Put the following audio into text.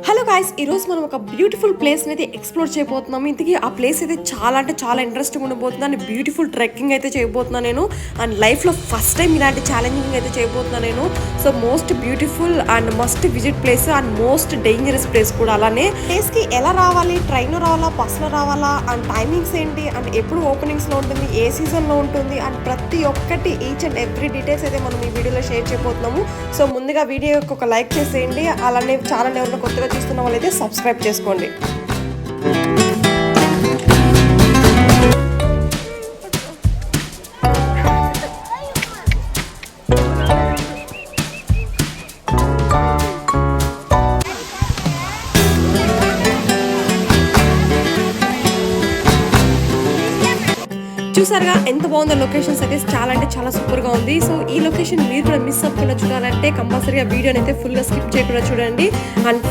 Hello guys, ఈరోజు మనం ఒక బ్యూటిఫుల్ ప్లేస్ని అయితే ఎక్స్ప్లోర్ చేయబోతున్నాము. ఇంతకీ ఆ ప్లేస్ అయితే చాలా అంటే చాలా ఇంట్రెస్టింగ్ ఉండబోతుంది అండ్ బ్యూటిఫుల్ ట్రెక్కింగ్ అయితే చేయబోతున్నాను నేను. అండ్ లైఫ్లో ఫస్ట్ టైం ఇలాంటి ఛాలెంజింగ్ అయితే చేయబోతున్నాను నేను. So most beautiful and must visit place and most dangerous place కూడా. అలానే ప్లేస్కి ఎలా రావాలి, ట్రైన్లో రావాలా, బస్లో రావాలా, అండ్ టైమింగ్స్ ఏంటి, అండ్ ఎప్పుడు ఓపెనింగ్స్లో ఉంటుంది, ఏ సీజన్లో ఉంటుంది, అండ్ ప్రతి ఒక్కటి ఈచ్ అండ్ ఎవ్రీ డీటెయిల్స్ అయితే మనం ఈ వీడియోలో షేర్ చేయబోతున్నాము. సో ముందుగా వీడియోకి ఒక లైక్ చేసేయండి. అలానే ఛానల్ ఎవరైనా కొత్తగా చూస్తున్న వాళ్ళైతే సబ్స్క్రైబ్ చేసుకోండి. చూసారుగా ఎంత బాగుందో లొకేషన్స్ అయితే. చాలా అంటే చాలా సూపర్ గా ఉంది. సో ఈ లొకేషన్ మీరు కూడా మిస్ అవ్వకుండా చూడాలంటే కంపల్సరీగా వీడియోని అయితే ఫుల్ గా స్కిప్ చేయకుండా చూడండి. అండ్